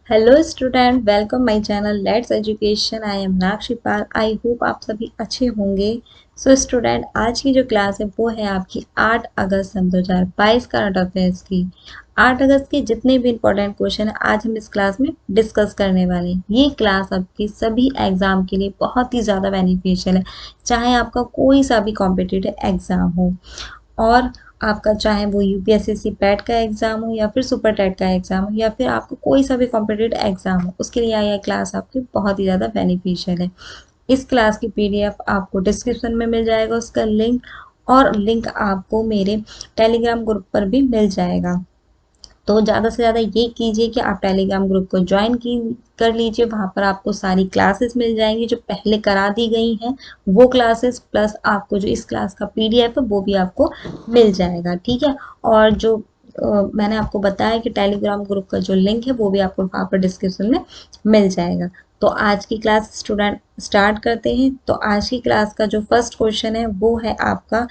Hello student, welcome my channel let's education. I am Nakshipal. I hope आप सभी अच्छे होंगे। सो स्टूडेंट, आज की जो क्लास है वो है आपकी 8 अगस्त सन 2022 करंट अफेयर्स की। 8 अगस्त के जितने भी इंपॉर्टेंट क्वेश्चन है आज हम इस क्लास में डिस्कस करने वाले हैं। ये क्लास आपकी सभी एग्जाम के लिए बहुत ही ज़्यादा बेनिफिशियल है, चाहे आपका कोई सा भी कॉम्पिटिटिव एग्जाम हो। और आपका चाहे वो यूपीएससी पैट का एग्जाम हो या फिर सुपर टेट का एग्जाम हो या फिर आपको कोई सा भी कॉम्पिटेटिव एग्जाम हो, उसके लिए यह क्लास आपकी बहुत ही ज़्यादा बेनिफिशियल है। इस क्लास की पीडीएफ आपको डिस्क्रिप्शन में मिल जाएगा, उसका लिंक, और लिंक आपको मेरे टेलीग्राम ग्रुप पर भी मिल जाएगा। तो ज़्यादा से ज़्यादा ये कीजिए कि आप टेलीग्राम ग्रुप को ज्वाइन की कर लीजिए। वहाँ पर आपको सारी क्लासेस मिल जाएंगी जो पहले करा दी गई हैं, वो क्लासेस प्लस आपको जो इस क्लास का पीडीएफ है वो भी आपको मिल जाएगा। ठीक है। और जो मैंने आपको बताया कि टेलीग्राम ग्रुप का जो लिंक है वो भी आपको वहाँ पर डिस्क्रिप्शन में मिल जाएगा। तो आज की क्लास स्टूडेंट स्टार्ट करते हैं। तो आज की क्लास का जो फर्स्ट क्वेश्चन है वो है आपका,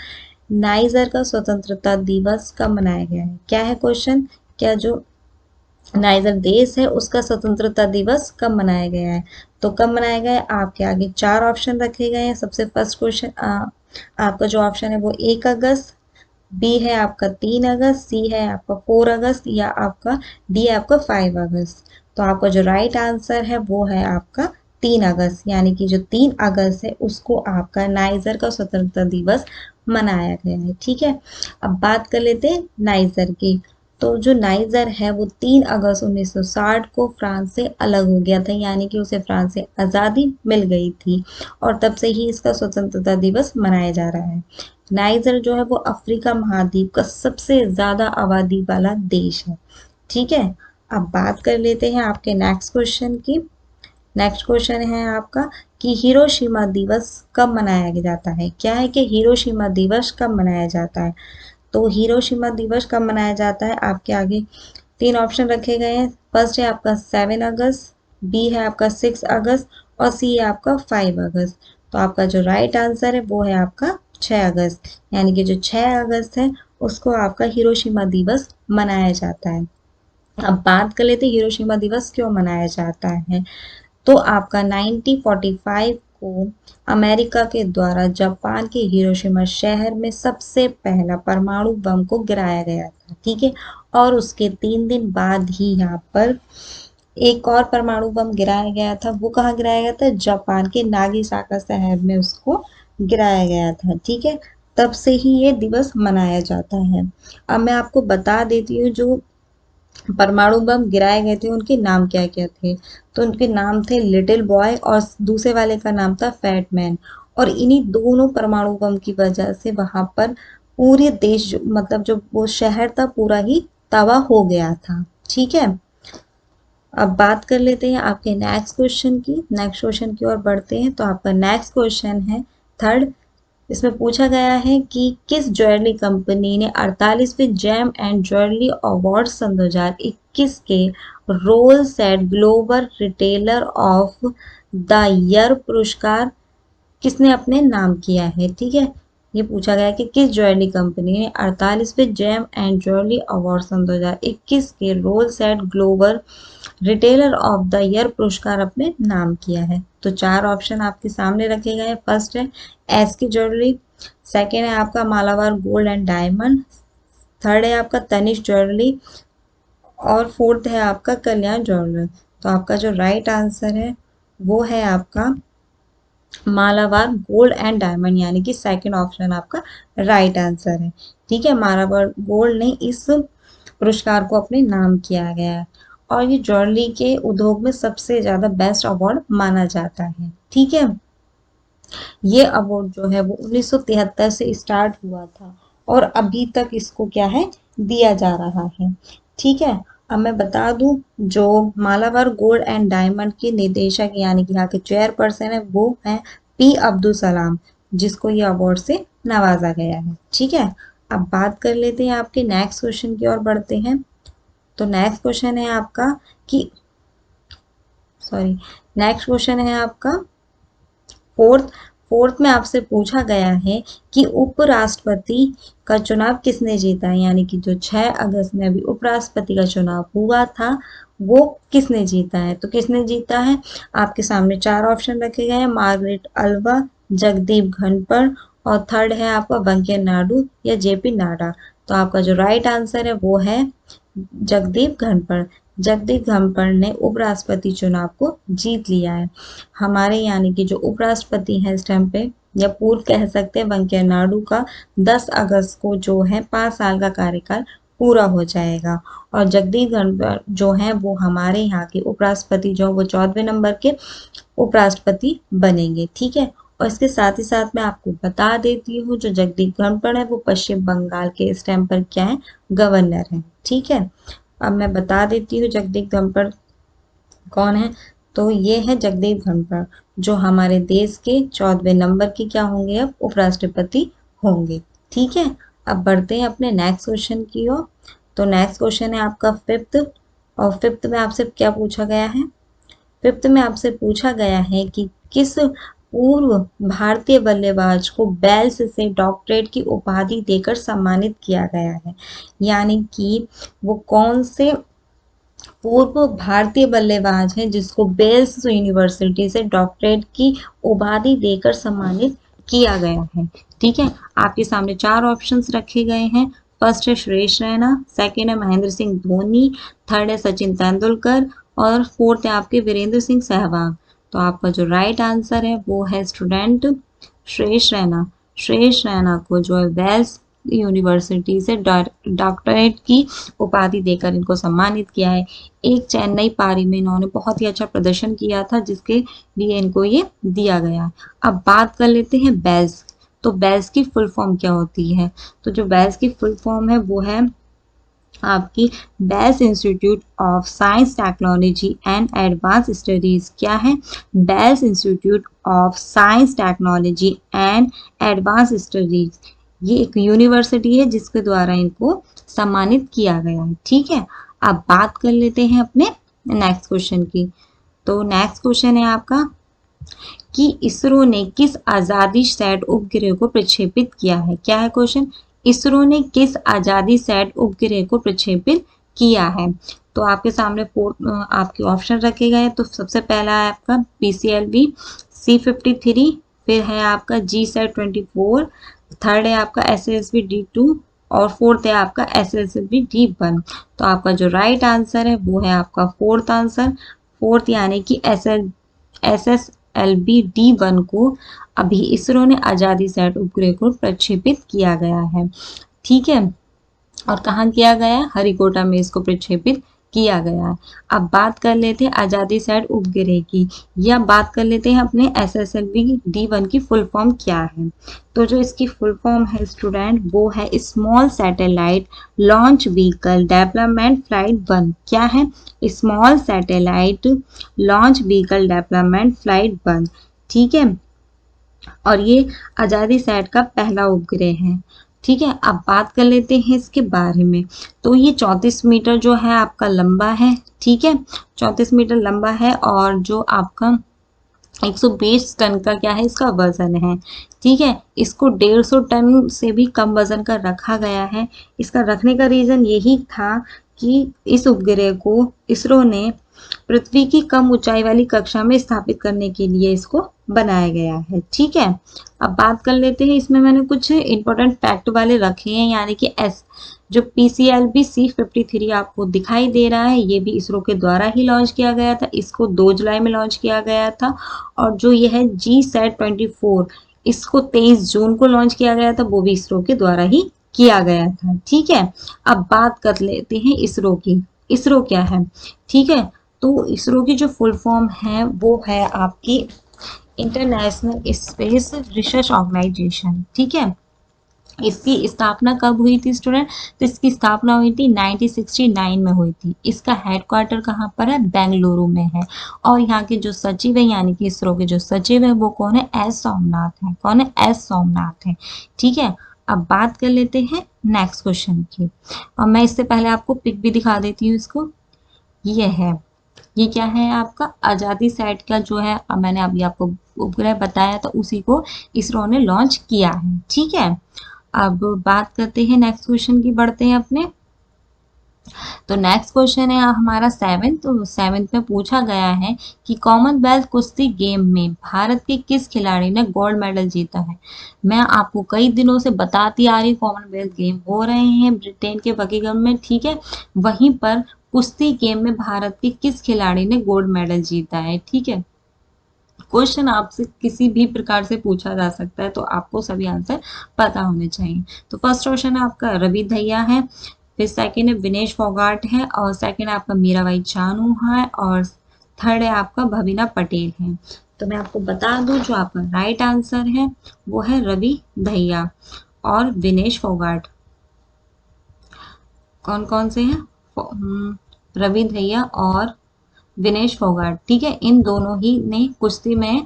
नाइजर का स्वतंत्रता दिवस कब मनाया गया है। क्या है क्वेश्चन? क्या जो नाइजर देश है उसका स्वतंत्रता दिवस कब मनाया गया है? तो कब मनाया गया है, आपके आगे चार ऑप्शन रखे गए हैं। सबसे फर्स्ट क्वेश्चन आपका जो ऑप्शन है वो 1 अगस्त, बी है आपका 3 अगस्त, सी है आपका 4 अगस्त, या आपका डी है आपका 5 अगस्त। तो आपका जो राइट आंसर है वो है आपका 3 अगस्त, यानी कि जो 3 अगस्त है उसको आपका नाइजर का स्वतंत्रता दिवस मनाया गया है। ठीक है। अब बात कर लेते हैं नाइजर की। तो जो नाइजर है वो 3 अगस्त 1960 को फ्रांस से अलग हो गया था, यानी कि उसे फ्रांस से आज़ादी मिल गई थी, और तब से ही इसका स्वतंत्रता दिवस मनाया जा रहा है। नाइजर जो है वो अफ्रीका महाद्वीप का सबसे ज़्यादा आबादी वाला देश है। ठीक है। अब बात कर लेते हैं आपके नेक्स्ट क्वेश्चन की। नेक्स्ट क्वेश्चन है आपका कि हिरोशिमा दिवस कब मनाया जाता है। क्या है कि हिरोशिमा दिवस कब मनाया जाता है? तो हिरोशिमा दिवस कब मनाया जाता है, आपके आगे तीन ऑप्शन रखे गए हैं। फर्स्ट है आपका 7 अगस्त, बी है आपका 6 अगस्त, और सी है आपका 5 अगस्त। तो आपका जो राइट आंसर है वो है आपका 6 अगस्त, यानी कि जो 6 अगस्त है उसको आपका हिरोशिमा दिवस मनाया जाता है। अब बात कर लेते हैं हिरोशिमा दिवस क्यों मनाया जाता है। तो आपका 1945 को अमेरिका के द्वारा जापान के हिरोशिमा शहर में सबसे पहला परमाणु बम को गिराया गया था। ठीक है। और उसके 3 दिन बाद ही यहाँ पर एक और परमाणु बम गिराया गया था। वो कहाँ गिराया गया था? जापान के नागिसाका शहर में उसको गिराया गया था। ठीक है। तब से ही ये दिवस मनाया जाता है। अब मैं आपको बता देती हूँ जो परमाणु बम गिराए गए थे उनके नाम क्या क्या थे। तो उनके नाम थे लिटिल बॉय, और दूसरे वाले का नाम था फैट मैन। और इन्हीं दोनों परमाणु बम की वजह से वहां पर पूरे देश, मतलब जो वो शहर था पूरा ही तबाह हो गया था। ठीक है। अब बात कर लेते हैं आपके नेक्स्ट क्वेश्चन की। नेक्स्ट क्वेश्चन की ओर बढ़ते हैं। तो आपका नेक्स्ट क्वेश्चन है थर्ड। इसमें पूछा गया है कि किस ज्वेलरी कंपनी ने 48वें जेम एंड ज्वेलरी अवार्ड सन 2021 के रोल सेट global retailer of the year पुरस्कार किसने अपने नाम किया है। ठीक है। ये पूछा गया कि किस ज्वेलरी कंपनी ने 48वें जेम एंड ज्वेलरी अवार्ड सन 2021 के रोल सेट global retailer of the year पुरस्कार अपने नाम किया है। तो चार ऑप्शन आपके सामने रखे गए हैं। फर्स्ट है एस की ज्वेलरी, सेकेंड है आपका Malabar gold and diamond, third है आपका तनिष्क ज्वेलरी, और फोर्थ है आपका कल्याण ज्वेलरी। तो आपका जो राइट आंसर है वो है आपका मालाबार गोल्ड एंड डायमंड, यानी कि सेकंड ऑप्शन आपका राइट आंसर है। ठीक है। मालाबार गोल्ड ने इस पुरस्कार को अपने नाम किया गया है, और ये ज्वेलरी के उद्योग में सबसे ज्यादा बेस्ट अवार्ड माना जाता है। ठीक है। ये अवार्ड जो है वो 1973 से स्टार्ट हुआ था, और अभी तक इसको क्या है, दिया जा रहा है। ठीक है। अब मैं बता दूं, जो मालाबार गोल्ड एंड डायमंड के निदेशक यानी कि यहाँ के चेयरपर्सन है वो है पी अब्दुल सलाम, जिसको ये अवार्ड से नवाजा गया है। ठीक है। अब बात कर लेते हैं आपके नेक्स्ट क्वेश्चन की ओर बढ़ते हैं। तो नेक्स्ट क्वेश्चन है आपका कि नेक्स्ट क्वेश्चन है आपका फोर्थ। फोर्थ में आपसे पूछा गया है कि उपराष्ट्रपति का चुनाव किसने जीता है, यानी कि जो 6 अगस्त में अभी उपराष्ट्रपति का चुनाव हुआ था वो किसने जीता है। तो किसने जीता है, आपके सामने 4 ऑप्शन रखे गए हैं, मार्गरेट अल्वा, जगदीप धनखड़ और थर्ड है आपका वेंकैया नायडू या जेपी नाडा। तो आपका जो राइट आंसर है वो है जगदीप धनखड़। जगदीप धनखड़ ने उपराष्ट्रपति चुनाव को जीत लिया है। हमारे यानी कि जो उपराष्ट्रपति हैं इस टाइम पे, या पूर्व कह सकते हैं, वेंकैया नायडू का 10 अगस्त को जो है 5 साल का कार्यकाल पूरा हो जाएगा। और जगदीप धनखड़ जो हैं वो हमारे यहाँ के उपराष्ट्रपति जो वो 14वें नंबर के उपराष्ट्रपति बनेंगे। ठीक है, और इसके साथ ही साथ मैं आपको बता देती हूँ जो जगदीप धनखड़ है वो पश्चिम बंगाल के इस टाइम पर क्या है, गवर्नर है। ठीक है, अब मैं बता देती हूँ जगदीप धनखड़ कौन है। तो ये है जगदीप धनखड़ जो हमारे देश के 14वें नंबर के क्या होंगे, अब उपराष्ट्रपति होंगे। ठीक है, अब बढ़ते हैं अपने नेक्स्ट क्वेश्चन की ओर। तो नेक्स्ट क्वेश्चन है आपका फिफ्थ, और फिफ्थ में आपसे क्या पूछा गया है, फिफ्थ में आपसे पूछा गया है कि किस पूर्व भारतीय बल्लेबाज को बेल्स से डॉक्टरेट की उपाधि देकर सम्मानित किया गया है, यानी कि वो कौन से पूर्व भारतीय बल्लेबाज हैं जिसको बेल्स यूनिवर्सिटी से डॉक्टरेट की उपाधि देकर सम्मानित किया गया है। ठीक है, आपके सामने 4 ऑप्शंस रखे गए हैं। फर्स्ट है सुरेश रैना, सेकंड है महेंद्र सिंह धोनी, थर्ड है सचिन तेंदुलकर और फोर्थ है आपके वीरेंद्र सिंह सहवाग। तो आपका जो राइट आंसर है वो है स्टूडेंट सुरेश रैना। सुरेश रैना को जो है बेल्स यूनिवर्सिटी से डॉक्टरेट की उपाधि देकर इनको सम्मानित किया है। एक चेन्नई पारी में इन्होंने बहुत ही अच्छा प्रदर्शन किया था जिसके लिए इनको ये दिया गया। अब बात कर लेते हैं बेल्स। तो बेल्स की फुल फॉर्म क्या होती है, तो जो बेल्स की फुल फॉर्म है वो है आपकी Bells Institute of Science Technology and Advance Studies. क्या है, Bells Institute of Science Technology and Advance Studies. ये एक यूनिवर्सिटी है जिसके द्वारा इनको सम्मानित किया गया है। ठीक है, अब बात कर लेते हैं अपने नेक्स्ट क्वेश्चन की। तो नेक्स्ट क्वेश्चन है आपका कि इसरो ने किस आजादी सैट उपग्रह को प्रक्षेपित किया है। क्या है क्वेश्चन, इसरो ने किस आजादी सैट उपग्रह को प्रक्षेपित किया है। तो आपके सामने आपके ऑप्शन रखे गए। तो सबसे पहला है आपका PCLB C53, फिर है आपका GSAT 24, थर्ड है आपका SSB D2 और फोर्थ है आपका SSB D1। तो आपका जो राइट आंसर है वो है आपका फोर्थ आंसर। फोर्थ यानी कि SSLB D1 को अभी इसरो ने आजादी सैट उपग्रह को प्रक्षेपित किया गया है। ठीक है, और कहाँ किया गया, हरिकोटा में इसको प्रक्षेपित किया गया है। अब बात कर लेते हैं आजादी सैट उपग्रह की, या बात कर लेते हैं अपने SSLB D1 की फुल फॉर्म क्या है। तो जो इसकी फुल फॉर्म है स्टूडेंट वो है small satellite launch vehicle development flight 1। क्या है, small satellite launch vehicle development flight 1। ठीक है, और ये आजादी सैट का पहला उपग्रह है। ठीक है, अब बात कर लेते हैं इसके बारे में। तो ये 34 मीटर जो है आपका लंबा है। ठीक है, 34 मीटर लंबा है और जो आपका 120 टन का क्या है इसका वजन है। ठीक है, इसको 150 टन से भी कम वजन का रखा गया है। इसका रखने का रीजन यही था कि इस उपग्रह को इसरो ने पृथ्वी की कम ऊंचाई वाली कक्षा में स्थापित करने के लिए इसको बनाया गया है। ठीक है, अब बात कर लेते हैं, इसमें मैंने कुछ इंपॉर्टेंट फैक्ट वाले रखे हैं, यानी कि जो PCLB C53 आपको दिखाई दे रहा है ये भी इसरो के द्वारा ही लॉन्च किया गया था। इसको 2 जुलाई में लॉन्च किया गया था। और जो यह है GSAT 24 इसको 23 जून को लॉन्च किया गया था, वो भी इसरो के द्वारा ही किया गया था। ठीक है, अब बात कर लेते हैं इसरो की। इसरो क्या है, ठीक है, तो इसरो की जो फुल फॉर्म है वो है आपकी इंटरनेशनल स्पेस रिसर्च ऑर्गेनाइजेशन। ठीक है, इसकी स्थापना कब हुई थी स्टूडेंट, तो इसकी स्थापना हुई थी 1969 में हुई थी। इसका हेडक्वार्टर कहाँ पर है, बेंगलुरु में है। और यहाँ के जो सचिव है यानी कि इसरो के जो सचिव है वो कौन है, एस सोमनाथ है। कौन है, एस सोमनाथ है। ठीक है, अब बात कर लेते हैं नेक्स्ट क्वेश्चन की, और मैं इससे पहले आपको पिक भी दिखा देती हूँ। इसको ये है, ये क्या है आपका आजादी सैट का जो है, अब मैंने अभी आपको उपग्रह बताया था उसी को इसरो ने लॉन्च किया है। ठीक है, अब बात करते हैं नेक्स्ट क्वेश्चन की, बढ़ते हैं अपने। तो नेक्स्ट क्वेश्चन है हमारा सेवेंथ। तो सेवेंथ में पूछा गया है कि कॉमनवेल्थ कुश्ती गेम में भारत के किस खिलाड़ी ने गोल्ड मेडल जीता है। मैं आपको कई दिनों से बताती आ रही, कॉमनवेल्थ गेम हो रहे हैं ब्रिटेन के बकिंघम में, ठीक है, वहीं पर कुश्ती गेम में भारत के किस खिलाड़ी ने गोल्ड मेडल जीता है। ठीक है, क्वेश्चन आपसे किसी भी प्रकार से पूछा जा सकता है, तो आपको सभी आंसर पता होने चाहिए। तो फर्स्ट ऑप्शन है आपका रवि दहिया है, फिर सेकंड है विनेश फोगाट है, और सेकंड है आपका मीराबाई चानू है, और थर्ड है आपका भवीना पटेल है। तो मैं आपको बता दूं, जो आपका राइट आंसर है वो है रवि दहिया और विनेश फोगाट। कौन कौन से हैं? रवि दहिया और विनेश फोगाट। ठीक है, इन दोनों ही ने कुश्ती में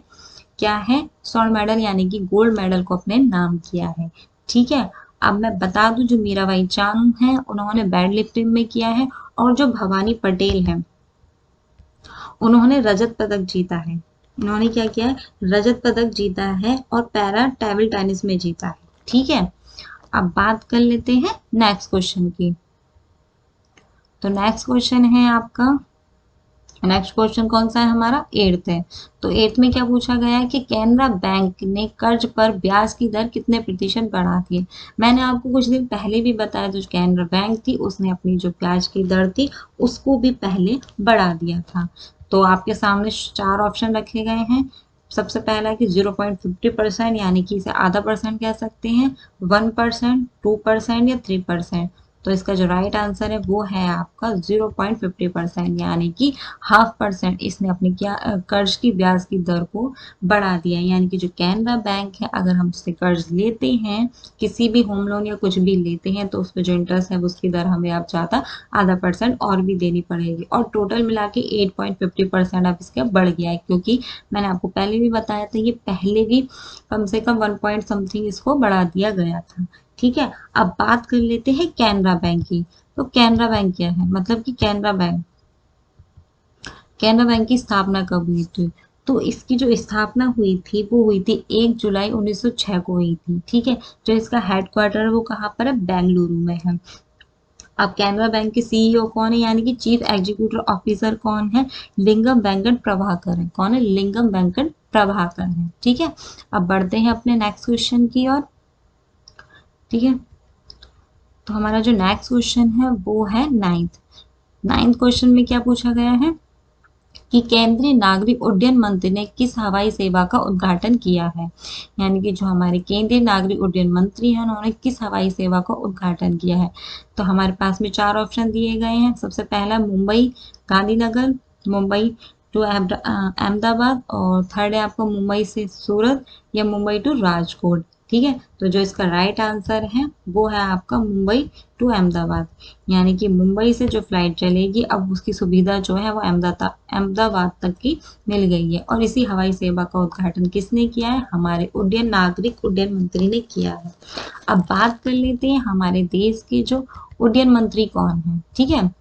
क्या है, स्वर्ण मेडल यानी कि गोल्ड मेडल को अपने नाम किया है। ठीक है, अब मैं बता दूं, जो मीराबाई चानू है उन्होंने वेट लिफ्टिंग में किया है, और जो भवानी पटेल है उन्होंने रजत पदक जीता है। उन्होंने क्या किया है, रजत पदक जीता है, और पैरा टेबल टेनिस में जीता है। ठीक है, अब बात कर लेते हैं नेक्स्ट क्वेश्चन की। तो नेक्स्ट क्वेश्चन है आपका, नेक्स्ट क्वेश्चन कौन सा है हमारा, एट्थ है। तो एट्थ में क्या पूछा गया है कि कैनरा बैंक ने कर्ज पर ब्याज की दर कितने प्रतिशत बढ़ा दी है। मैंने आपको कुछ दिन पहले भी बताया, जो कैनरा बैंक थी उसने अपनी जो ब्याज की दर थी उसको भी पहले बढ़ा दिया था। तो आपके सामने चार ऑप्शन रखे गए हैं। सबसे पहला है कि 0.50% यानी कि इसे आधा परसेंट कह सकते हैं, 1%, 2% या 3%। तो इसका जो राइट आंसर है वो है आपका 0.50%, यानी कि 0.5% इसने अपनी क्या कर्ज की ब्याज की दर को बढ़ा दिया है। यानी कि जो कैनरा बैंक है, अगर हम उससे कर्ज लेते हैं, किसी भी होम लोन या कुछ भी लेते हैं, तो उस पर जो इंटरेस्ट है उसकी दर हमें अब ज़्यादा आधा परसेंट और भी देनी पड़ेगी, और टोटल मिला के 8.50% अब इसका बढ़ गया है, क्योंकि मैंने आपको पहले भी बताया था ये पहले भी कम से कम 1 पॉइंट समथिंग इसको बढ़ा दिया गया था। ठीक है, अब बात कर लेते हैं कैनरा बैंक की। तो कैनरा बैंक क्या है, मतलब कि कैनरा बैंक की स्थापना कब हुई थी। तो इसकी जो स्थापना हुई थी वो हुई थी 1 जुलाई 1906 को हुई थी। ठीक है, जो इसका हेडक्वार्टर है वो कहाँ पर है, बेंगलुरु में है। अब कैनरा बैंक के सीईओ कौन है, यानी कि चीफ एग्जीक्यूटिव ऑफिसर कौन है, लिंगम वेंकट प्रभाकर है। कौन है, लिंगम वेंकट प्रभाकर है। ठीक है, अब बढ़ते हैं अपने नेक्स्ट क्वेश्चन की ओर। ठीक है, तो हमारा जो नेक्स्ट क्वेश्चन है वो है नाइन्थ। नाइन्थ क्वेश्चन में क्या पूछा गया है कि केंद्रीय नागरिक उड्डयन मंत्री ने किस हवाई सेवा का उद्घाटन किया है। यानी कि जो हमारे केंद्रीय नागरिक उड्डयन मंत्री हैं उन्होंने किस हवाई सेवा का उद्घाटन किया है। तो हमारे पास में चार ऑप्शन दिए गए हैं। सबसे पहला मुंबई गांधीनगर, मुंबई टू अहमदाबाद, और थर्ड है आपका मुंबई से सूरत, या मुंबई टू राजकोट। ठीक है, तो जो इसका राइट आंसर है वो है आपका मुंबई टू अहमदाबाद। यानी कि मुंबई से जो फ्लाइट चलेगी, अब उसकी सुविधा जो है वो अहमदाबाद तक की मिल गई है, और इसी हवाई सेवा का उद्घाटन किसने किया है, हमारे उड्डयन नागरिक उड्डयन मंत्री ने किया है। अब बात कर लेते हैं हमारे देश के जो उड्डयन मंत्री कौन है। ठीक है,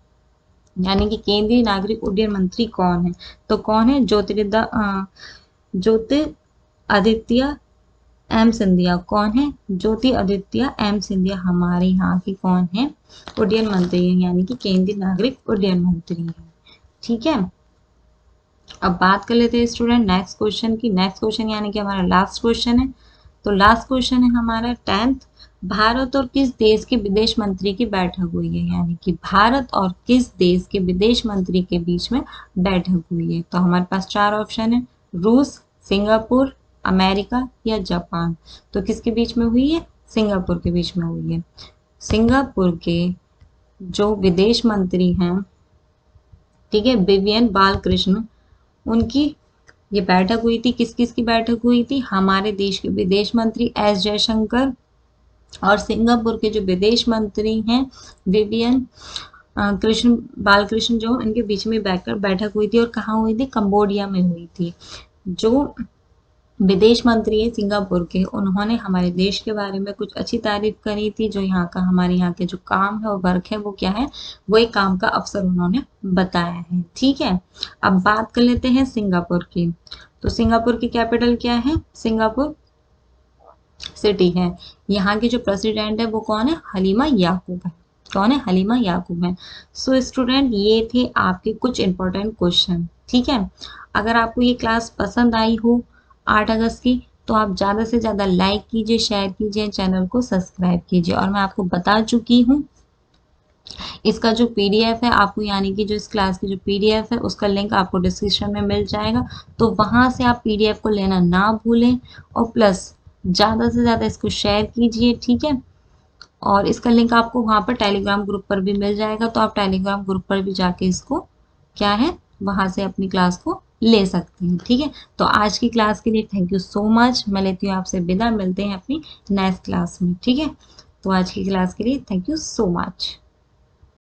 यानी कि केंद्रीय नागरिक उड्डयन मंत्री कौन है। तो कौन है, ज्योतिरादित्य एम सिंधिया। कौन है, ज्योतिरादित्य एम सिंधिया हमारे यहाँ के कौन है, उड्डयन मंत्री है, यानी कि केंद्रीय नागरिक उड्डयन मंत्री है। ठीक है, अब बात कर लेते हैं स्टूडेंट नेक्स्ट क्वेश्चन की। नेक्स्ट क्वेश्चन यानी कि हमारा लास्ट क्वेश्चन है। तो लास्ट क्वेश्चन है हमारा 10th। भारत और किस देश के विदेश मंत्री की बैठक हुई है। यानी कि भारत और किस देश के विदेश मंत्री के बीच में बैठक हुई है। तो हमारे पास चार ऑप्शन है, रूस, सिंगापुर, अमेरिका या जापान। तो किसके बीच में हुई है, सिंगापुर के बीच में हुई है। सिंगापुर के जो विदेश मंत्री हैं, ठीक है, विवियन बालकृष्ण, उनकी ये बैठक हुई थी। किस किस की बैठक हुई थी, हमारे देश के विदेश मंत्री एस जयशंकर और सिंगापुर के जो विदेश मंत्री हैं विवियन कृष्ण बालकृष्ण, जो इनके बीच में बैठक हुई थी। और कहाँ हुई थी, कंबोडिया में हुई थी। जो विदेश मंत्री है सिंगापुर के, उन्होंने हमारे देश के बारे में कुछ अच्छी तारीफ करी थी। जो यहाँ का हमारे यहाँ के जो काम है और वर्क है वो क्या है, वो एक काम का अवसर उन्होंने बताया है। ठीक है, अब बात कर लेते हैं सिंगापुर की। तो सिंगापुर की कैपिटल क्या है? सिंगापुर सिटी है। यहाँ के जो प्रेसिडेंट है वो कौन है? हलीमा याकूब है। कौन है? हलीमा याकूब है। सो स्टूडेंट, ये थे आपके कुछ इंपॉर्टेंट क्वेश्चन। ठीक है, अगर आपको ये क्लास पसंद आई हो 8 अगस्त की, तो आप ज़्यादा से ज़्यादा लाइक कीजिए, शेयर कीजिए, चैनल को सब्सक्राइब कीजिए। और मैं आपको बता चुकी हूँ, इसका जो पीडीएफ है आपको, यानी कि जो इस क्लास की जो पीडीएफ है उसका लिंक आपको डिस्क्रिप्शन में मिल जाएगा, तो वहाँ से आप पीडीएफ को लेना ना भूलें। और प्लस ज़्यादा से ज़्यादा इसको शेयर कीजिए। ठीक है, और इसका लिंक आपको वहाँ पर टेलीग्राम ग्रुप पर भी मिल जाएगा, तो आप टेलीग्राम ग्रुप पर भी जाके इसको क्या है, वहाँ से अपनी क्लास को ले सकते हैं। ठीक है, तो आज की क्लास के लिए थैंक यू सो मच। मैं लेती हूँ आपसे विदा, मिलते हैं अपनी नेक्स्ट क्लास में। ठीक है, तो आज की क्लास के लिए थैंक यू सो मच।